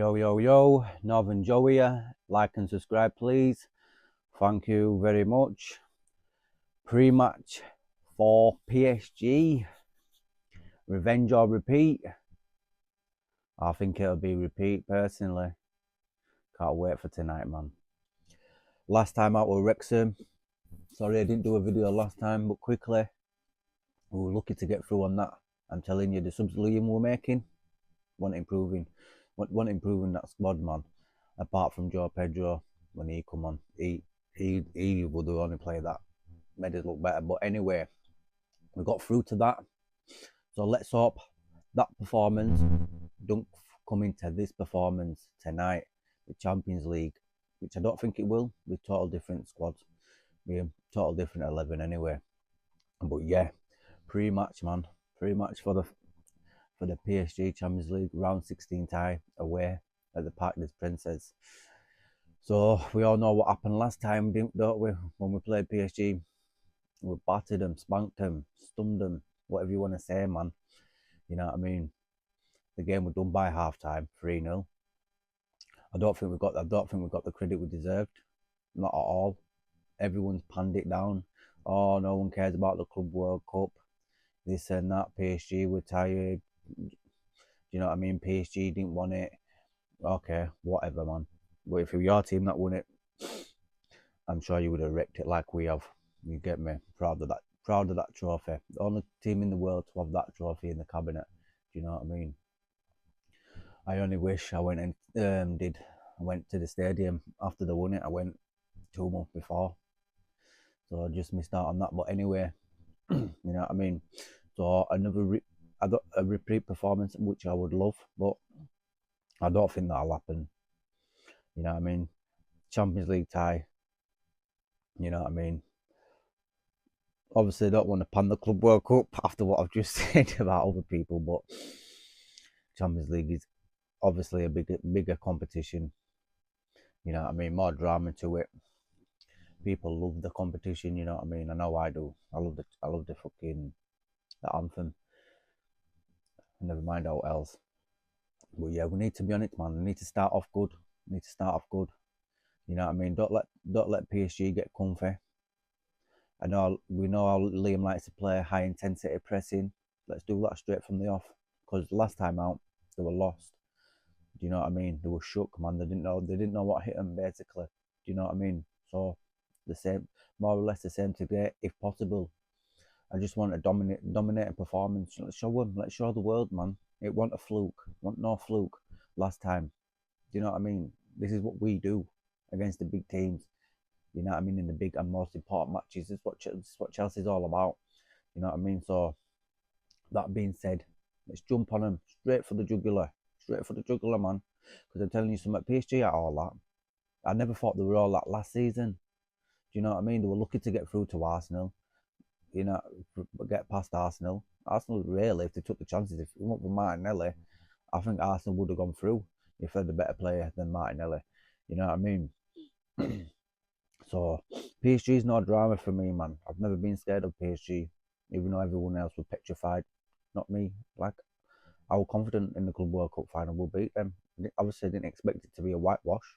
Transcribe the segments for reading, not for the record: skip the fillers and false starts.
Yo, yo, yo, Northern Joe here. Like and subscribe, please. Thank you very much. Pre-match for PSG. Revenge or repeat? I think it'll be repeat, personally. Can't wait for tonight, man. Last time out with Wrexham. Sorry I didn't do a video last time, but quickly. We were lucky to get through on that. I'm telling you, the subs Liam were making, want improving that squad, man. Apart from Joe Pedro, when he come on, he would have only played that, made it look better. But anyway, we got through to that. So let's hope that performance don't come into this performance tonight, the Champions League, which I don't think it will. With total different squads, with total different 11 anyway. But yeah, pre-match, man, pre-match for the PSG Champions League round 16 tie away at the Parc des Princes. So we all know what happened last time, don't we? When we played PSG, we battered them, spanked them, stunned them, whatever you want to say, man. You know what I mean? The game was done by half time, 3-0. I don't think we got the credit we deserved. Not at all. Everyone's panned it down. Oh, no one cares about the Club World Cup. This and that. PSG were tired. You know what I mean? PSG didn't want it. Okay, whatever, man. But if it was your team that won it, I'm sure you would have wrecked it like we have. You get me? Proud of that trophy. The only team in the world to have that trophy in the cabinet. Do you know what I mean? I only wish I went and I went to the stadium after they won it. I went 2 months before, so I just missed out on that. But anyway, you know what I mean. So a repeat performance, which I would love, but I don't think that'll happen. You know what I mean? Champions League tie. You know what I mean? Obviously, I don't want to pan the Club World Cup after what I've just said about other people, but Champions League is obviously a bigger competition. You know what I mean? More drama to it. People love the competition. You know what I mean? I know I do. I love the fucking the anthem. Never mind how else. But yeah, we need to be on it, man. We need to start off good. You know what I mean? Don't let PSG get comfy. We know how Liam likes to play high intensity pressing. Let's do that straight from the off. Because last time out, they were lost. Do you know what I mean? They were shook, man. They didn't know what hit them, basically. Do you know what I mean? So the same, more or less the same today, if possible. I just want a dominating performance. Let's show them. Let's show the world, man. It wasn't a fluke. It wasn't no fluke last time. Do you know what I mean? This is what we do against the big teams. You know what I mean? In the big and most important matches. This is what Chelsea's all about. You know what I mean? So, that being said, let's jump on them. Straight for the jugular, man. Because I'm telling you something, PSG are all that. I never thought they were all that last season. Do you know what I mean? They were lucky to get through to Arsenal. You know, get past Arsenal. Arsenal, really, if they took the chances, if it weren't for Martinelli, I think Arsenal would have gone through if they had a better player than Martinelli. You know what I mean? So, PSG is no drama for me, man. I've never been scared of PSG, even though everyone else was petrified. Not me. Like, I was confident in the Club World Cup final we'll beat them. Obviously, I didn't expect it to be a whitewash.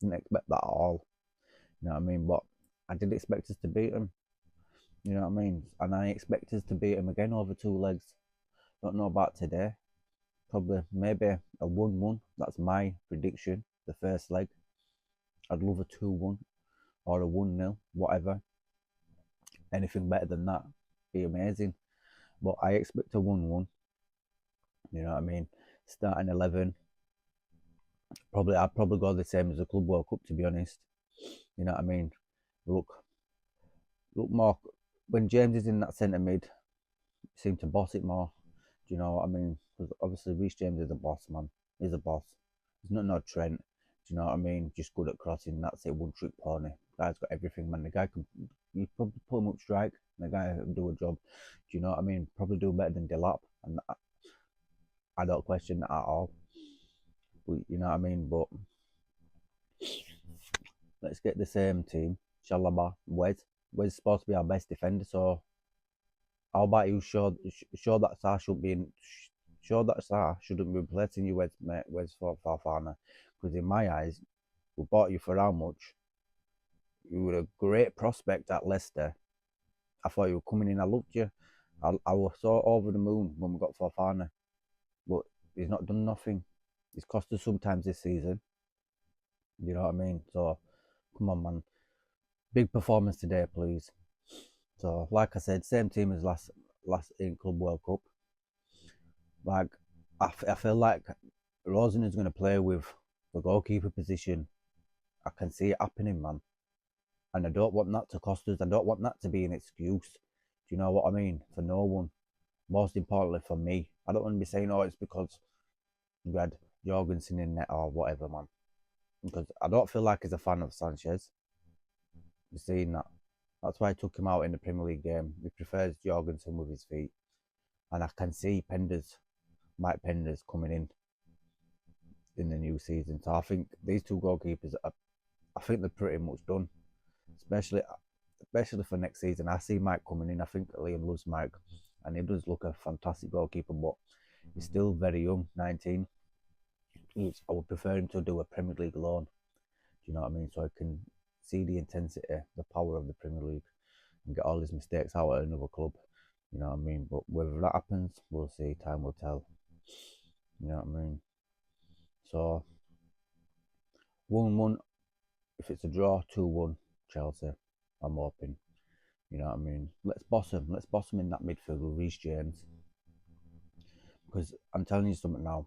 Didn't expect that at all. You know what I mean? But I did expect us to beat them. You know what I mean? And I expect us to beat them again over 2 legs. Don't know about today. Probably, maybe a 1-1. That's my prediction. The first leg. I'd love a 2-1 or a 1-0, whatever. Anything better than that, be amazing. But I expect a 1-1. You know what I mean? Starting 11. I'd probably go the same as the Club World Cup, to be honest. You know what I mean? Look more. When James is in that centre mid, seem to boss it more. Do you know what I mean? Because obviously Reece James is a boss, man. He's a boss. He's not no Trent. Do you know what I mean? Just good at crossing. That's it. One trick pony. The guy's got everything, man. The guy can. You probably put him up strike. The guy can do a job. Do you know what I mean? Probably do better than Delap, and I don't question that at all. But, you know what I mean? But let's get the same team. Shalaba, Wes is supposed to be our best defender, so how about you show that Sar Sure, that's that. Shouldn't be replacing you with Fofana, because in my eyes, we bought you for how much? You were a great prospect at Leicester. I thought you were coming in. I looked you. I was so over the moon when we got Fofana, but he's not done nothing. He's cost us sometimes this season. You know what I mean? So, come on, man. Big performance today, please. So, like I said, same team as last in Club World Cup. Like, I feel like Rosen is going to play with the goalkeeper position. I can see it happening, man. And I don't want that to cost us. I don't want that to be an excuse. Do you know what I mean? For no one. Most importantly for me. I don't want to be saying, oh, it's because we had Jorgensen in net or whatever, man. Because I don't feel like he's a fan of Sanchez. You're seeing that. That's why I took him out in the Premier League game. He prefers Jorgensen with his feet. And I can see Mike Penders coming in the new season. So I think these two goalkeepers I think they're pretty much done. Especially for next season. I see Mike coming in. I think Liam loves Mike. And he does look a fantastic goalkeeper, but he's still very young, 19. I would prefer him to do a Premier League loan. Do you know what I mean? So I can see the intensity, the power of the Premier League, and get all his mistakes out at another club. You know what I mean? But whether that happens, we'll see. Time will tell. You know what I mean? So 1-1. If it's a draw, 2-1 Chelsea. I'm hoping. You know what I mean? Let's boss him. Let's boss him in that midfield with Reece James. Because I'm telling you something now.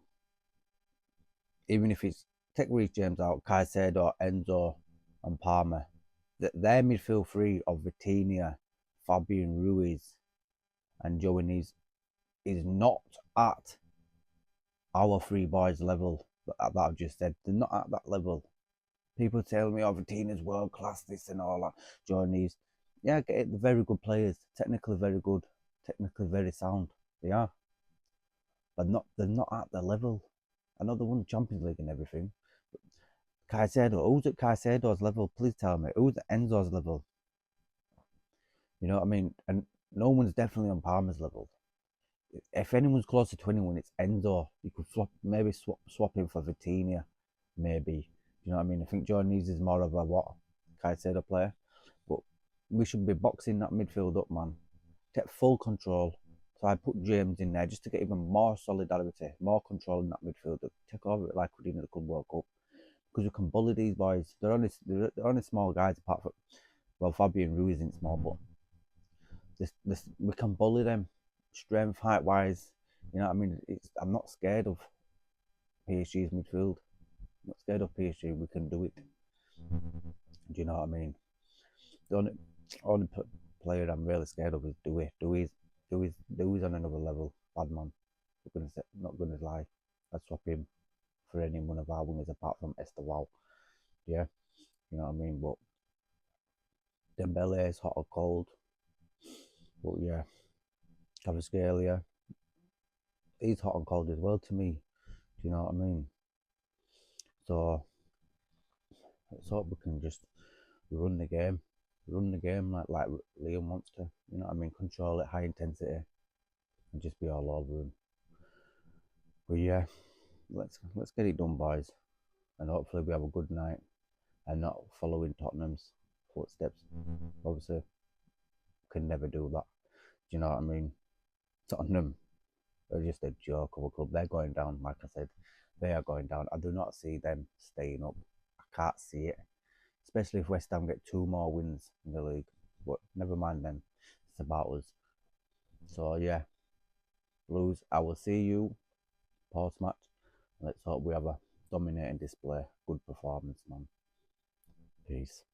Even if it's take Reece James out, Caicedo, Enzo, and Palmer, their midfield three of Vitinha, Fabian Ruiz, and Joey Neves is not at our three boys' level that I've just said. They're not at that level. People tell me, oh, Vitinha's world class, this and all that. Joey Neves, yeah, they're very good players, technically very good, technically very sound. They are, but they're not at the level. I know they won the Champions League and everything. Caicedo, who's at Caicedo's level? Please tell me. Who's at Enzo's level? You know what I mean? And no one's definitely on Palmer's level. If anyone's close to 21, it's Enzo. You could maybe swap him for Vitinha, maybe. You know what I mean? I think John Neves is more of a Caicedo player. But we should be boxing that midfield up, man. Take full control. So I put James in there just to get even more solidarity, more control in that midfield. Take over it like we did in the Club World Cup. Because we can bully these boys. They're only small guys, apart from, well, Fabian Ruiz isn't small, but we can bully them, strength, height wise. You know what I mean? I'm not scared of PSG's midfield. I'm not scared of PSG. We can do it. Do you know what I mean? The only player I'm really scared of is Dewey. Dewey's on another level. Bad man. Not gonna lie. I'd swap him for any one of our wingers apart from Estevao. Yeah, you know what I mean? But Dembele is hot or cold. But yeah, Kvaratskhelia, he's hot and cold as well to me. Do you know what I mean? So let's hope we can just run the game like Liam wants to. You know what I mean? Control it, high intensity, and just be all over him. But yeah, let's get it done, boys, and hopefully we have a good night and not following Tottenham's footsteps. Obviously, can never do that. Do you know what I mean? Tottenham are just a joke of a club. They're going down, like I said. They are going down. I do not see them staying up. I can't see it. Especially if West Ham get 2 more wins in the league. But never mind them. It's about us. So yeah. Blues, I will see you post-match. Let's hope we have a dominating display. Good performance, man. Peace.